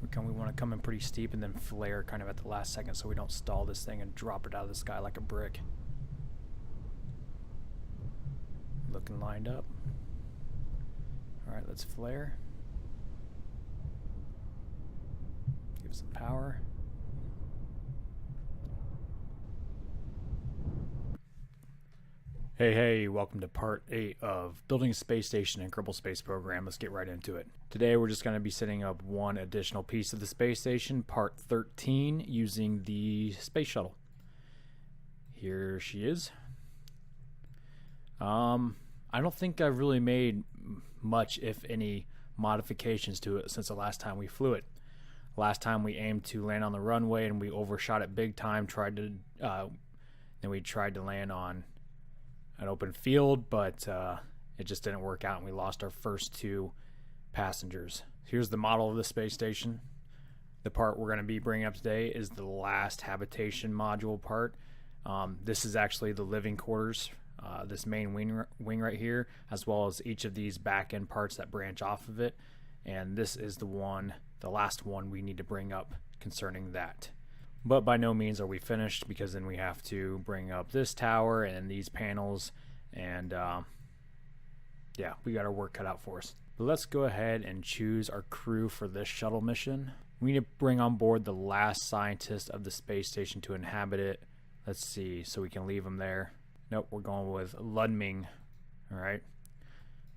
We want to come in pretty steep and then flare kind of at the last second so we don't stall this thing and drop it out of the sky like a brick. Looking lined up. Alright, let's flare. Give some power. Hey, welcome to part 8 of building a space station in Kerbal Space Program. Let's get right into it. Today we're just going to be setting up one additional piece of the space station, part 13, using the space shuttle. Here she is. I don't think I've really made much, if any, modifications to it since the last time we flew it. Last time we aimed to land on the runway and we overshot it big time. Then we tried to land on an open field, but it just didn't work out and we lost our first 2 passengers. Here's the model of the space station. The part we're going to be bringing up today is the last habitation module part. This is actually the living quarters, this main wing right here, as well as each of these back end parts that branch off of it. And this is the last one we need to bring up concerning that. But by no means are we finished, because then we have to bring up this tower and these panels, and yeah, we got our work cut out for us. But let's go ahead and choose our crew for this shuttle mission. We need to bring on board the last scientist of the space station to inhabit it. Let's see, so we can leave him there. Nope, we're going with Ludming. Alright,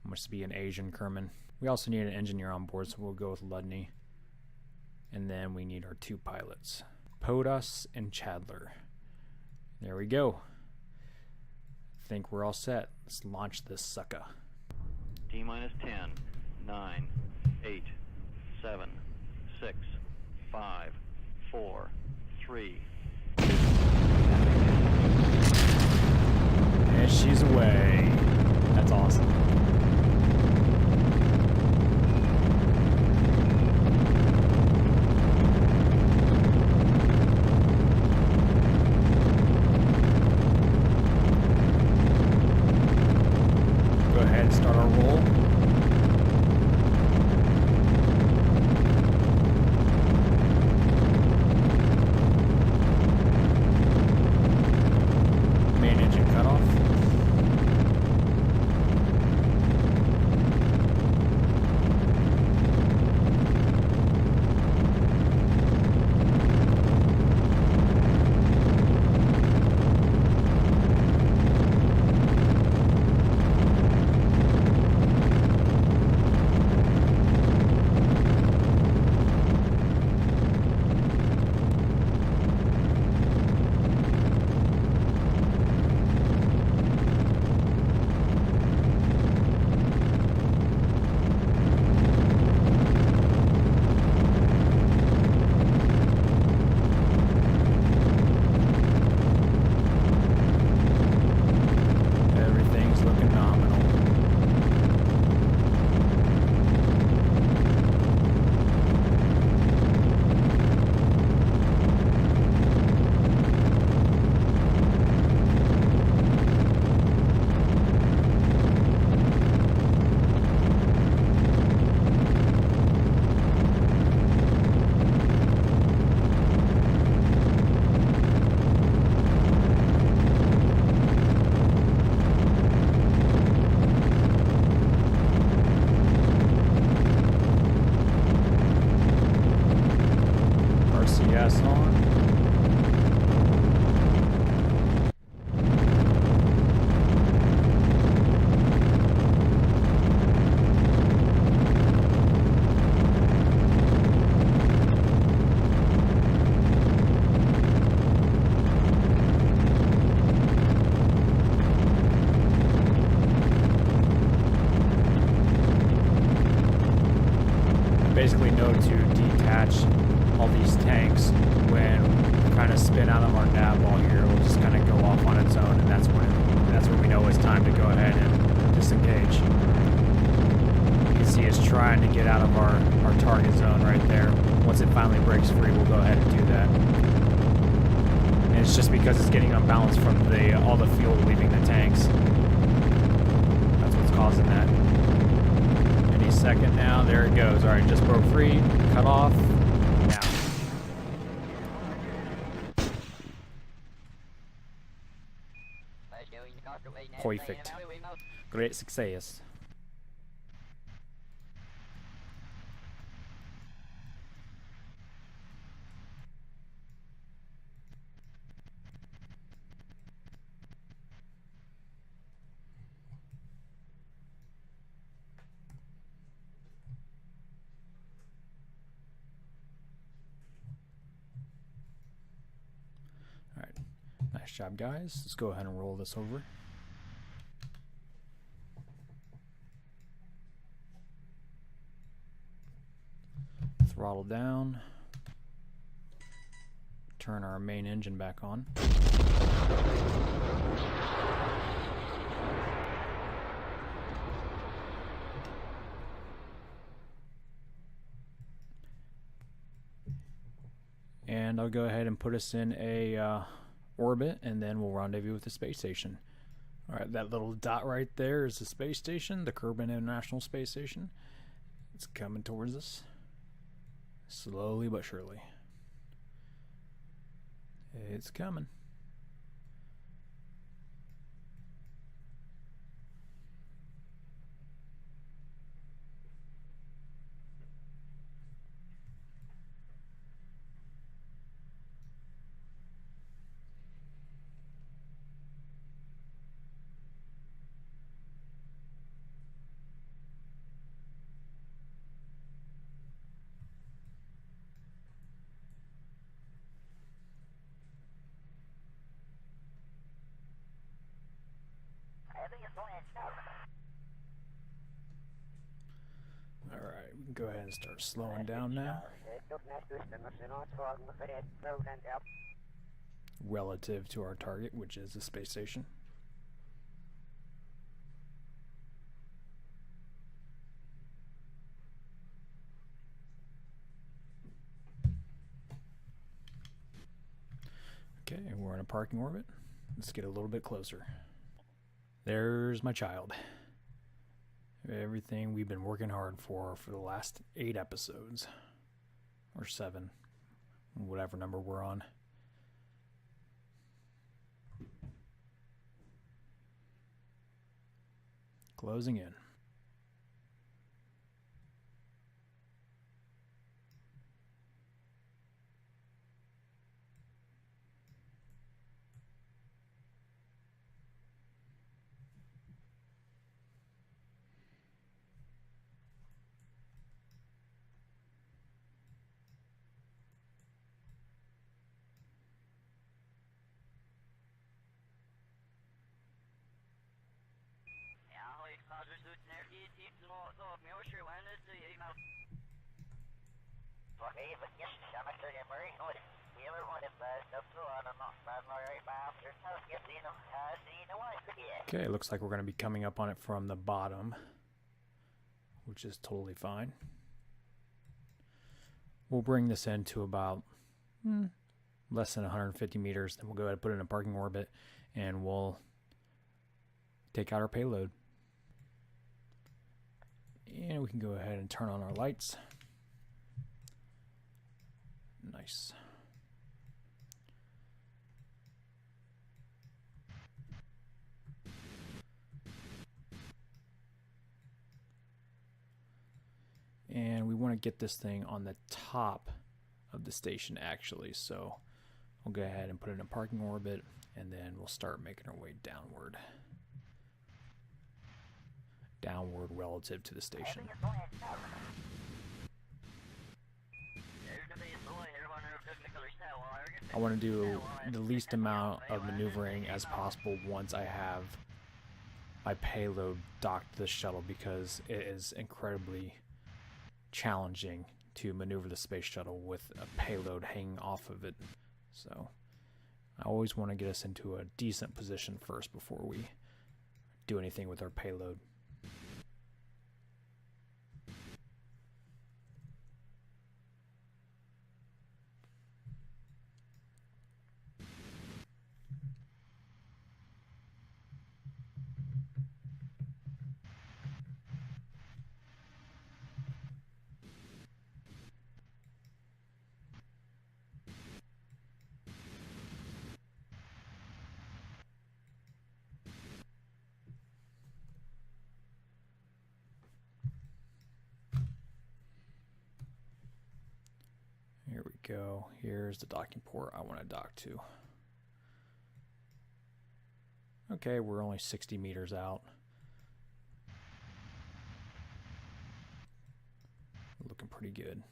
must be an Asian Kerbin. We also need an engineer on board, so we'll go with Ludney. And then we need our 2 pilots, Podas and Chadler. There we go. I think we're all set. Let's launch this sucker. T-minus 10, 9, 8, 7, 6, 5, 4, 3. And she's away. That's awesome. Start our roll. Main engine cutoff. Basically know to detach all these tanks when we kind of spin out of our nav ball here. It'll just kind of go off on its own, and that's when we know it's time to go ahead and disengage. You can see it's trying to get out of our target zone right there. Once it finally breaks free, we'll go ahead and do that. And it's just because it's getting unbalanced from all the fuel leaving the tanks. That's what's causing that. second now. There it goes. All right, just broke free. Cut off. Now. Perfect. Great success. All right. Nice job, guys. Let's go ahead and roll this over. Throttle down. Turn our main engine back on. And I'll go ahead and put us in a orbit, and then we'll rendezvous with the space station. All right, that little dot right there is the space station, the Kerbin International Space Station. It's coming towards us. Slowly but surely. It's coming. All right, we can go ahead and start slowing down now. Relative to our target, which is the space station. Okay, we're in a parking orbit. Let's get a little bit closer. There's my child. Everything we've been working hard for the last 8 episodes. Or 7. Whatever number we're on. Closing in. Okay, it looks like we're going to be coming up on it from the bottom, which is totally fine. We'll bring this in to about less than 150 meters, then we'll go ahead and put it in a parking orbit, and we'll take out our payload. And we can go ahead and turn on our lights. Nice. And we want to get this thing on the top of the station actually, so we'll go ahead and put it in a parking orbit, and then we'll start making our way downward. Downward relative to the station. I want to do the least amount of maneuvering as possible once I have my payload docked to the shuttle, because it is incredibly challenging to maneuver the space shuttle with a payload hanging off of it. So I always want to get us into a decent position first before we do anything with our payload. Here we go. Here's the docking port I want to dock to. Okay, we're only 60 meters out. Looking pretty good.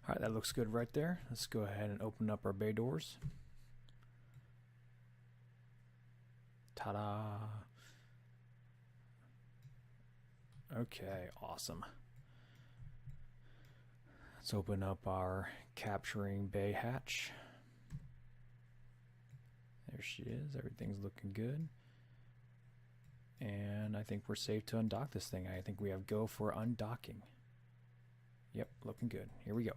All right, that looks good right there. Let's go ahead and open up our bay doors. Ta-da! Okay, awesome. Let's open up our capturing bay hatch. There she is. Everything's looking good. And I think we're safe to undock this thing. I think we have go for undocking. Yep, looking good. Here we go.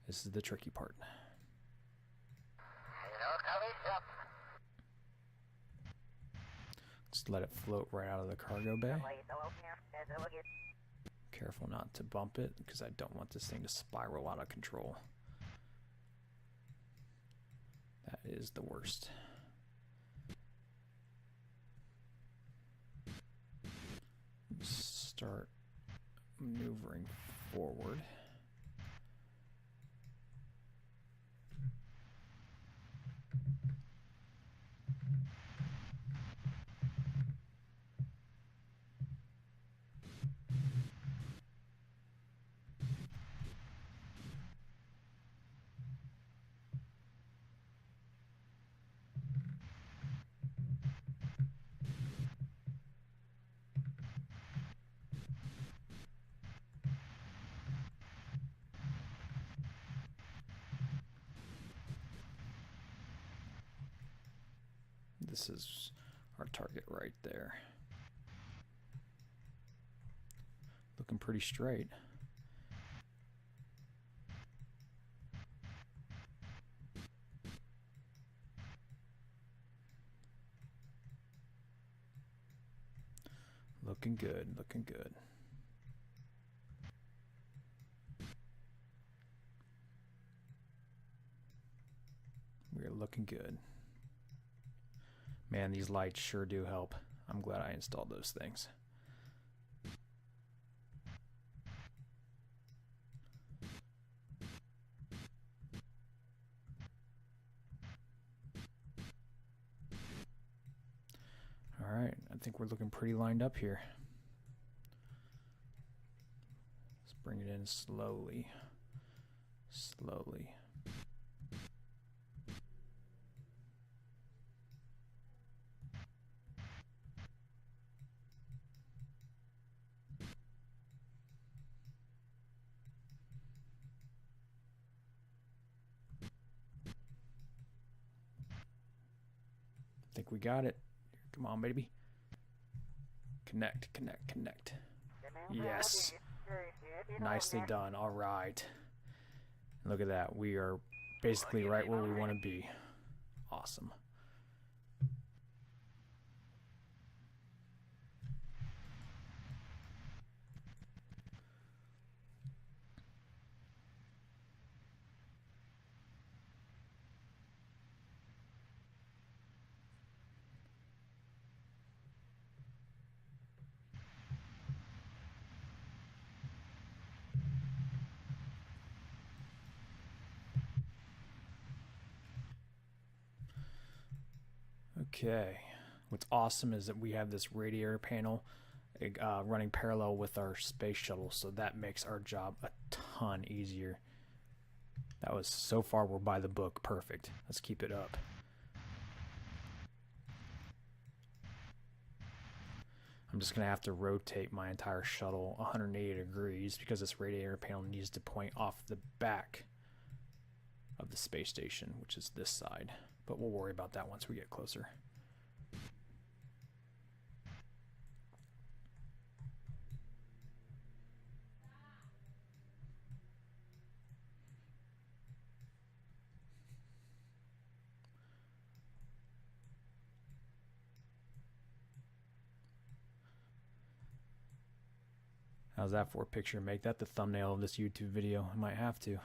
This is the tricky part. Just let it float right out of the cargo bay. Careful not to bump it, because I don't want this thing to spiral out of control. That is the worst. Start maneuvering forward. This is our target right there. Looking pretty straight. Looking good, looking good. We're looking good. Man, these lights sure do help. I'm glad I installed those things. All right, I think we're looking pretty lined up here. Let's bring it in slowly. Slowly. I think we got it. Come on, baby. Connect, connect, connect. Yes. Nicely done. All right. Look at that. We are basically right where we want to be. Awesome. Okay, What's awesome is that we have this radiator panel running parallel with our space shuttle, so that makes our job a ton easier. That was, so far we're by the book. Perfect. Let's keep it up. I'm just going to have to rotate my entire shuttle 180 degrees because this radiator panel needs to point off the back of the space station, which is this side. But we'll worry about that once we get closer. How's that for a picture? Make that the thumbnail of this YouTube video. I might have to.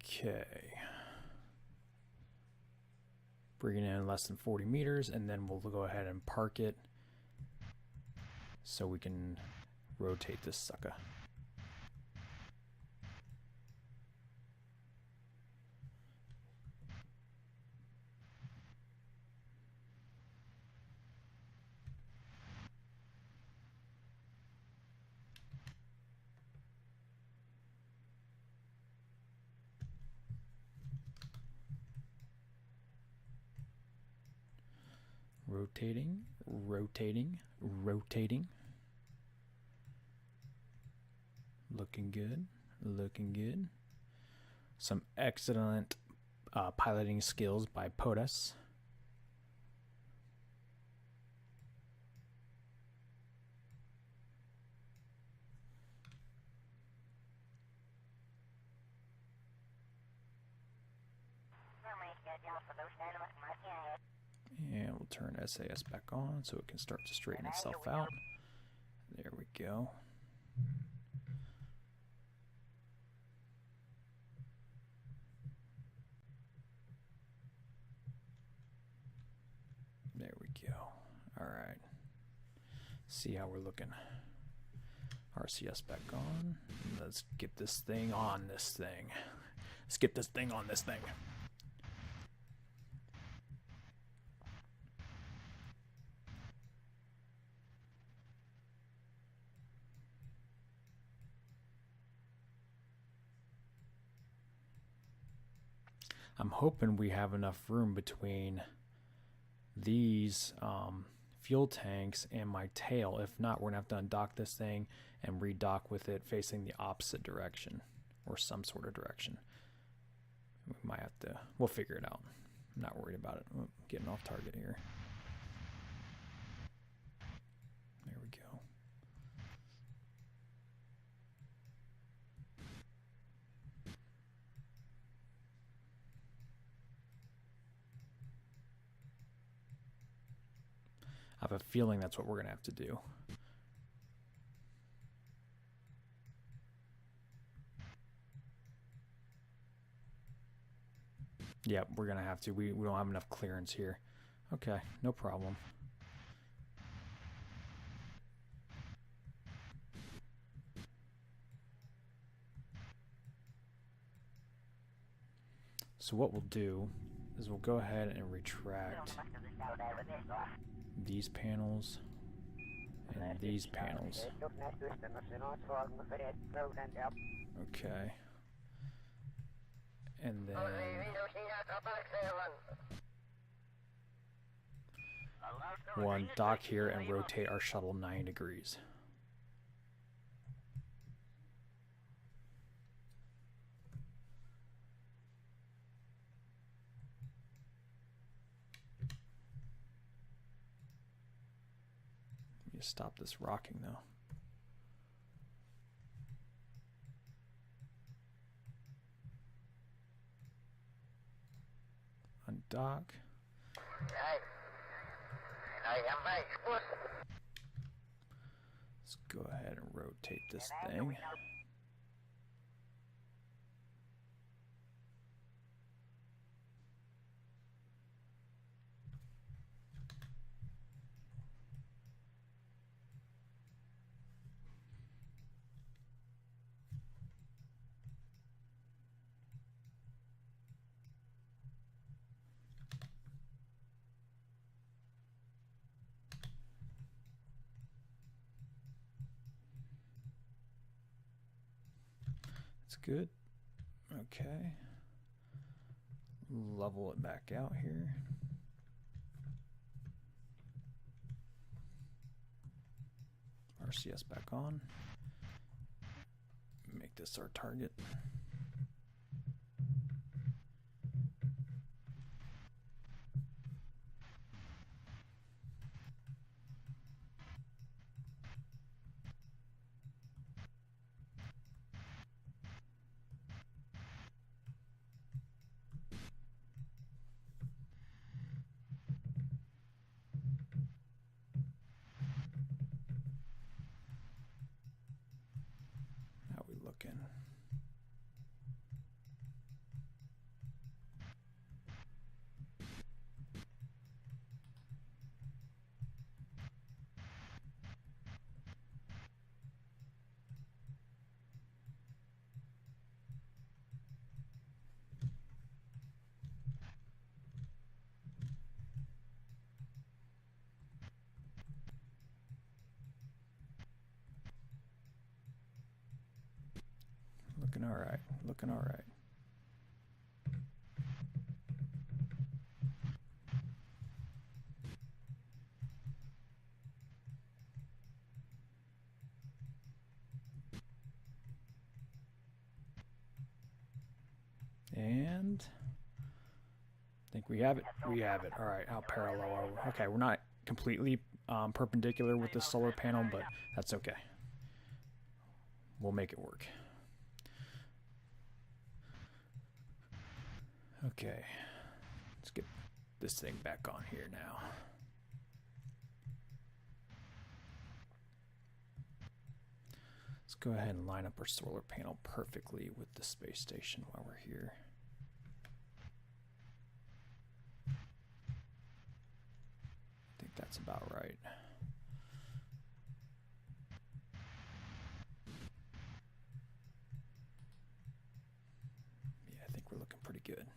Okay. Bring it in less than 40 meters, and then we'll go ahead and park it so we can rotate this sucker. Rotating, rotating, rotating. Looking good, looking good. Some excellent piloting skills by POTUS. And we'll turn SAS back on so it can start to straighten itself out. There we go. There we go. All right. See how we're looking. RCS back on. Let's get this thing on this thing. Let's get this thing on this thing. I'm hoping we have enough room between these fuel tanks and my tail. If not, we're going to have to undock this thing and redock with it facing the opposite direction or some sort of direction. We might have to, we'll figure it out. I'm not worried about it. Oh, getting off target here. There we go. I have a feeling that's what we're going to have to do. Yep, we're going to have to. We don't have enough clearance here. Okay, no problem. So what we'll do is we'll go ahead and retract these panels and these panels. Okay. And then we'll undock here and rotate our shuttle 9 degrees. Stop this rocking though. Undock. Let's go ahead and rotate this thing. good. Okay. Level it back out here. RCS back on. Make this our target. How we looking? Looking all right. Looking all right. And I think we have it. We have it. All right. How parallel are we? Okay, we're not completely perpendicular with the solar panel, but that's okay. We'll make it work. Okay, let's get this thing back on here now. Let's go ahead and line up our solar panel perfectly with the space station while we're here. I think that's about right. Yeah, I think we're looking pretty good.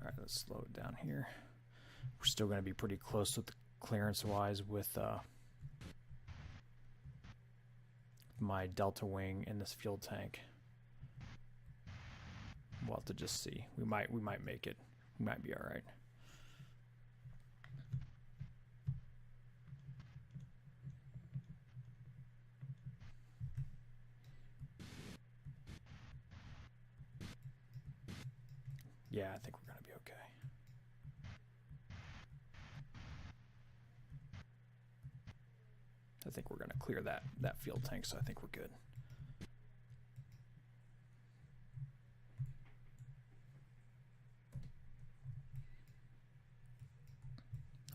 All right, let's slow it down here. We're still going to be pretty close with the clearance-wise with my delta wing in this fuel tank. We'll have to just see. We might make it. We might be all right. Yeah, I think we're going to be okay. I think we're going to clear that fuel tank, so I think we're good.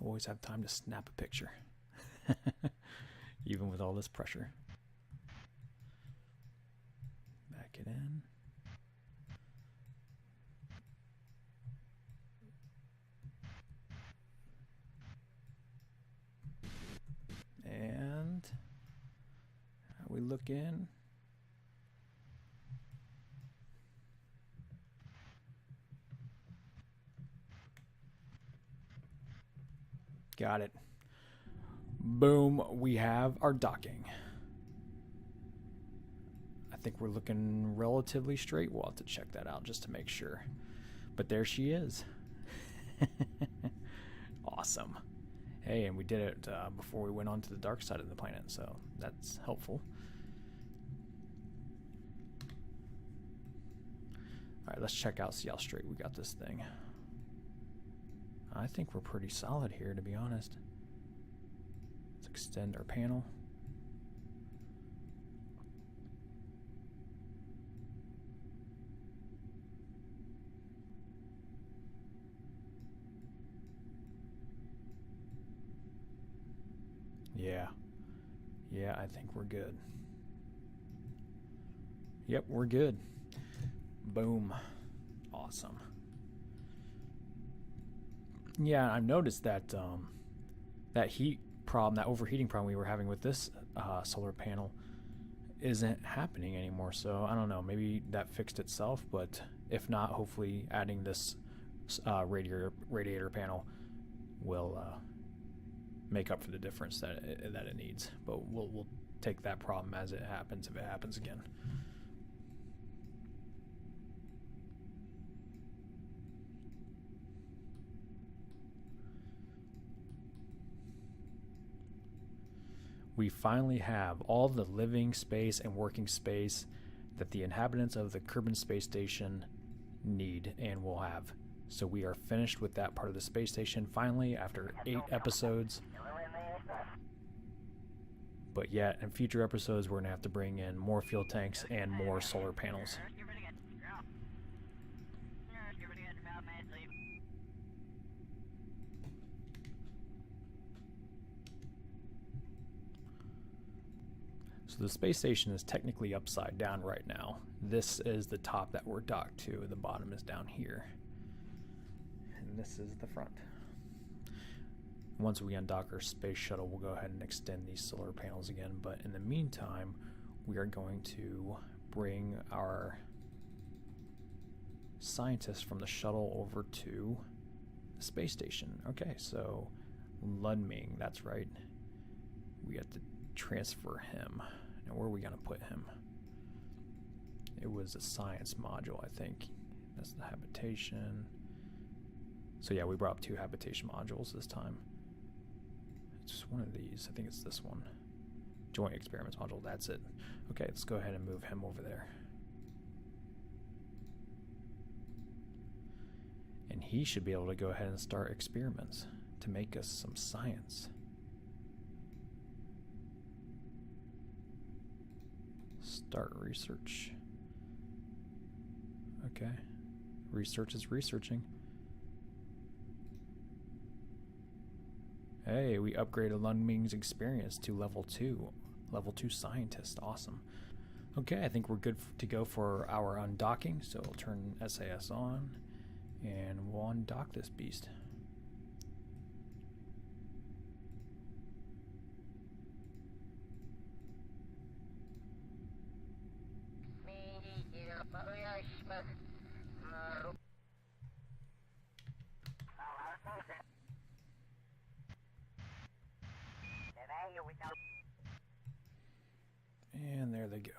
Always have time to snap a picture, even with all this pressure. Back it in. And we look in. Got it. Boom, we have our docking. I think we're looking relatively straight. We'll have to check that out just to make sure. But there she is. Awesome. Hey, and we did it before we went on to the dark side of the planet, so that's helpful. All right, let's check out, see how straight we got this thing. I think we're pretty solid here, to be honest. Let's extend our panel. Yeah, I think we're good. Yep, we're good. Boom. Awesome. Yeah, I've noticed that that heat problem, that overheating problem we were having with this solar panel isn't happening anymore. So I don't know, maybe that fixed itself, but if not, hopefully adding this radiator panel will make up for the difference that it needs. But we'll take that problem as it happens, if it happens again. We finally have all the living space and working space that the inhabitants of the Kerbin space station need and will have. So we are finished with that part of the space station finally after 8 episodes. But yet, in future episodes, we're going to have to bring in more fuel tanks and more solar panels. So the space station is technically upside down right now. This is the top that we're docked to. The bottom is down here. And this is the front. Once we undock our space shuttle, we'll go ahead and extend these solar panels again. But in the meantime, we are going to bring our scientists from the shuttle over to the space station. Okay, so Lunming, that's right. We have to transfer him. Now, where are we going to put him? It was a science module, I think. That's the habitation. So yeah, we brought up 2 habitation modules this time. It's just one of these. I think it's this one. Joint experiments module, that's it. Okay, let's go ahead and move him over there. And he should be able to go ahead and start experiments to make us some science. Start research. Okay. Research is researching. Hey, we upgraded Lunming's experience to level 2. Level 2 scientist. Awesome. Okay, I think we're good to go for our undocking. So we'll turn SAS on and we'll undock this beast. And there they go.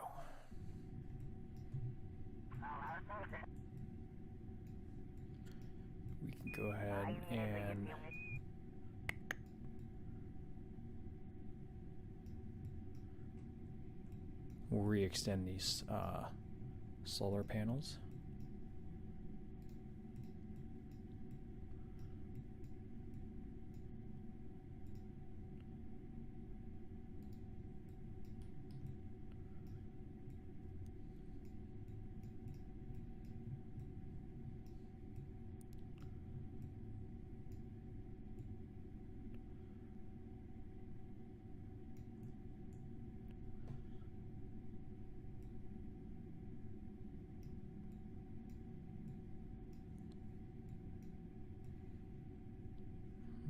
We can go ahead and we'll re-extend these solar panels.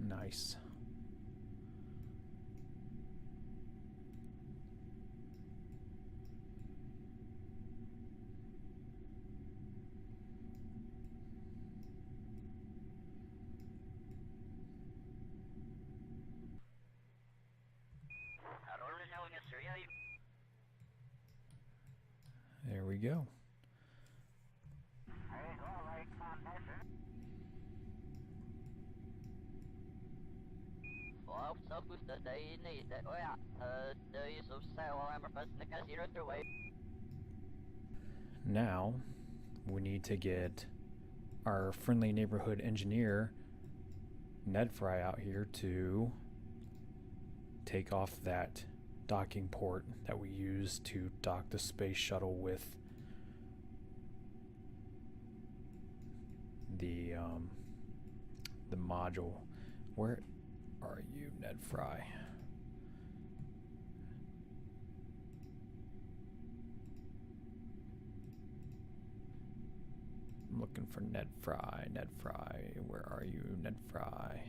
Nice. There we go. Now we need to get our friendly neighborhood engineer Ned Fry out here to take off that docking port that we use to dock the space shuttle with the module. Where are you, Ned Fry? I'm looking for Ned Fry. Ned Fry, where are you, Ned Fry?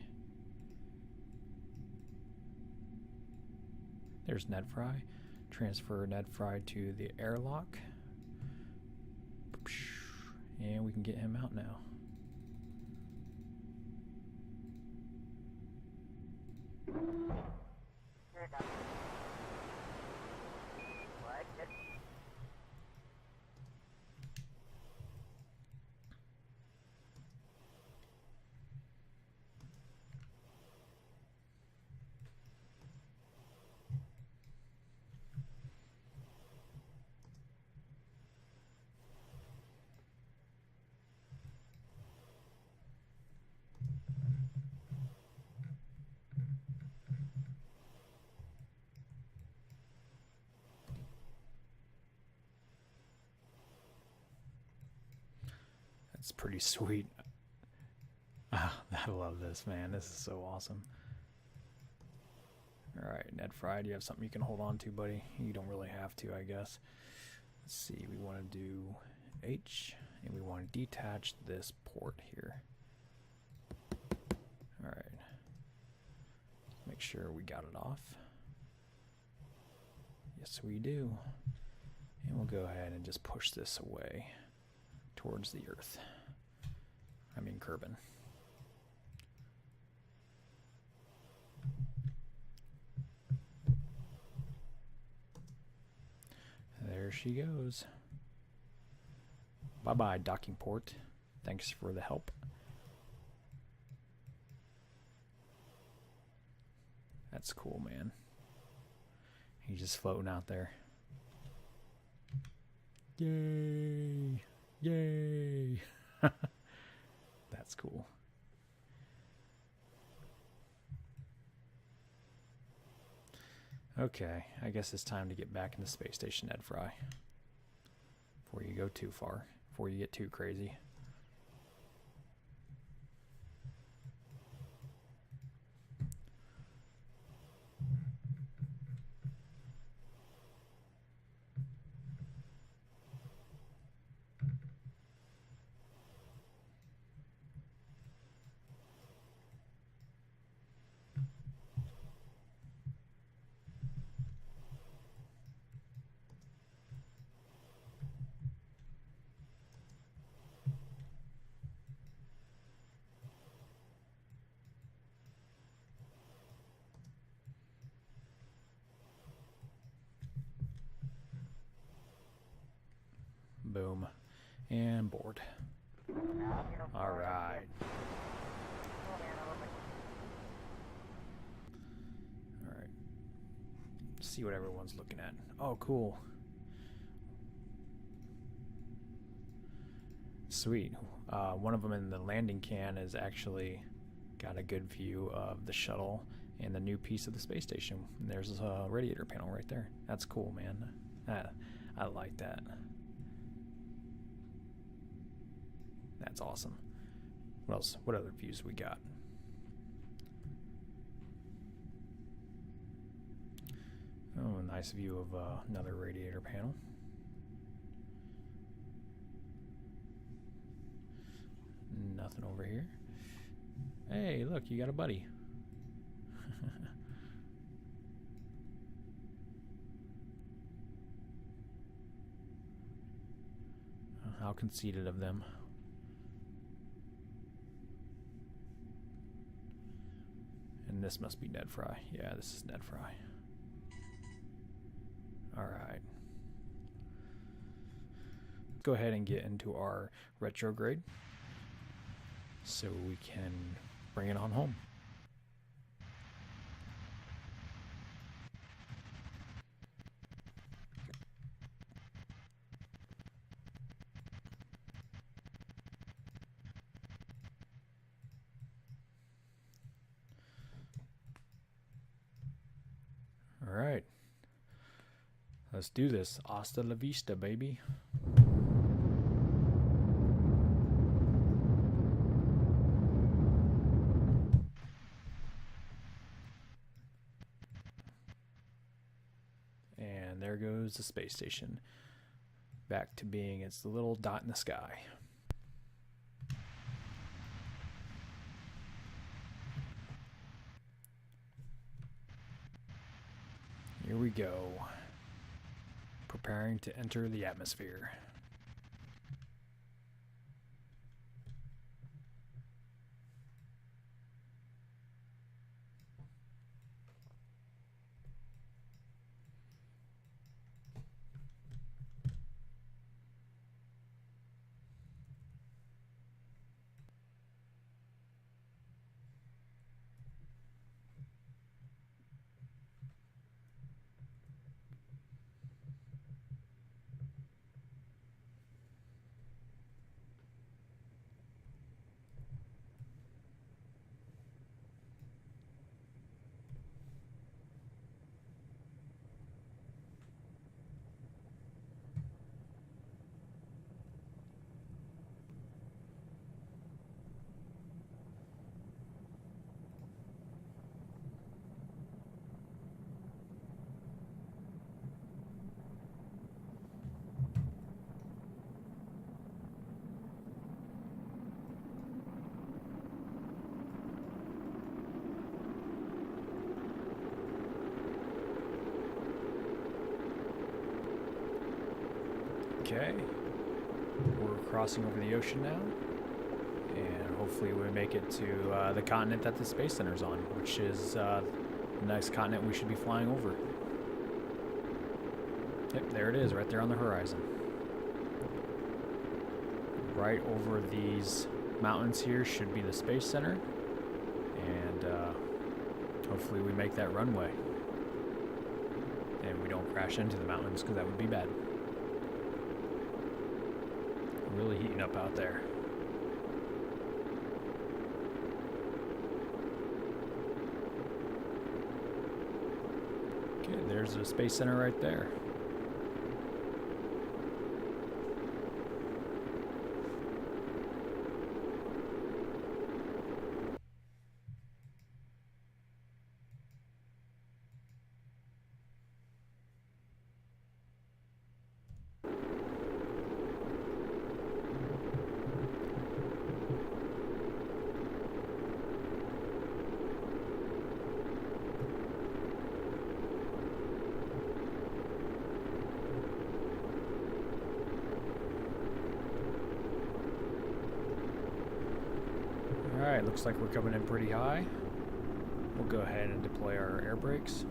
There's Ned Fry. Transfer Ned Fry to the airlock. And we can get him out now. That's pretty sweet. I love this, man. This is so awesome. Alright, Ned Fry, do you have something you can hold on to, buddy? You don't really have to, I guess. Let's see, we want to do H, and we want to detach this port here. Alright. Make sure we got it off. Yes, we do. And we'll go ahead and just push this away towards the Earth. I mean Kerbin. There she goes. Bye-bye, docking port. Thanks for the help. That's cool, man. He's just floating out there. Yay! Yay! That's cool. Okay, I guess it's time to get back in the space station, Ned Fry. Before you go too far. Before you get too crazy. Boom. And board. Alright. Alright. See what everyone's looking at. Oh, cool. Sweet. One of them in the landing can has actually got a good view of the shuttle and the new piece of the space station. And there's a radiator panel right there. That's cool, man. I like that. That's awesome. What else? What other views we got? Oh, a nice view of another radiator panel. Nothing over here. Hey, look, you got a buddy. How conceited of them. And this must be Ned Fry. Yeah, this is Ned Fry. Alright. Let's go ahead and get into our retrograde so we can bring it on home. All right. Let's do this. Hasta la vista, baby. And there goes the space station. Back to being its little dot in the sky. Here we go. Preparing to enter the atmosphere. Okay, we're crossing over the ocean now, and hopefully we make it to the continent that the Space Center's on, which is the next continent we should be flying over. Yep, there it is, right there on the horizon. Right over these mountains here should be the Space Center, and hopefully we make that runway. And we don't crash into the mountains, because that would be bad. Really heating up out there. Okay, there's the Space Center right there. Alright, looks like we're coming in pretty high. We'll go ahead and deploy our air brakes.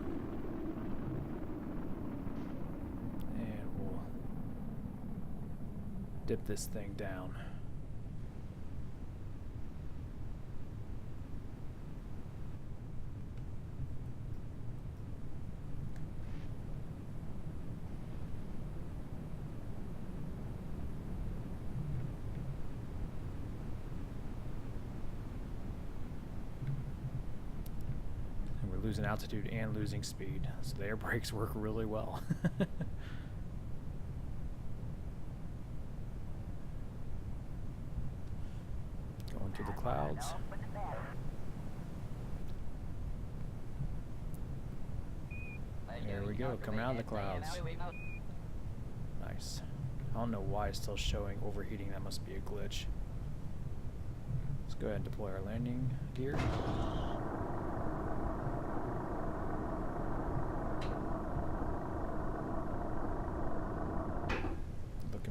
And we'll dip this thing down. Losing altitude and losing speed, so the air brakes work really well. Going to the clouds. There we go, coming out of the clouds. Nice. I don't know why it's still showing overheating. That must be a glitch. Let's go ahead and deploy our landing gear.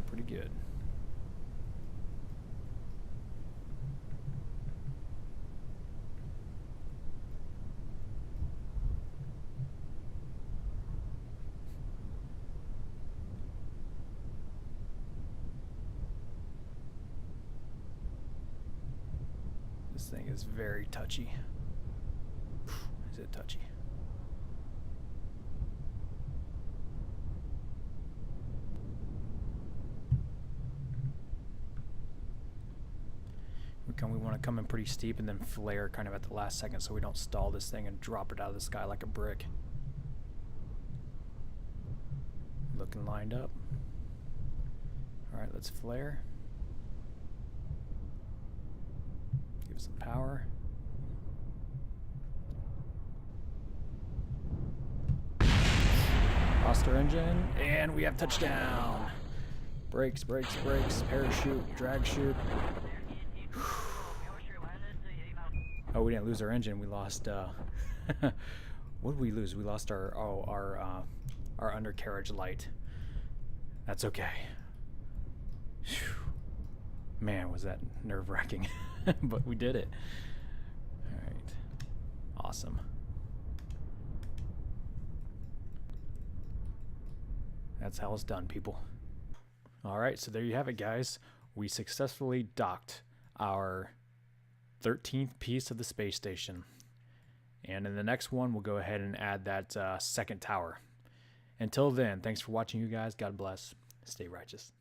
Pretty good. This thing is very touchy. Is it touchy? We want to come in pretty steep and then flare kind of at the last second so we don't stall this thing and drop it out of the sky like a brick. looking lined up. All right, let's flare. Give some power. Lost our engine, and we have touchdown. Brakes, brakes, brakes, parachute, drag chute. Oh, we didn't lose our engine. We lost, what did we lose? We lost our undercarriage light. That's okay. Whew. Man, was that nerve-wracking. But we did it. All right. Awesome. That's how it's done, people. All right, so there you have it, guys. We successfully docked our 13th piece of the space station. And in the next one, we'll go ahead and add that second tower. Until then, thanks for watching, you guys. God bless. Stay righteous.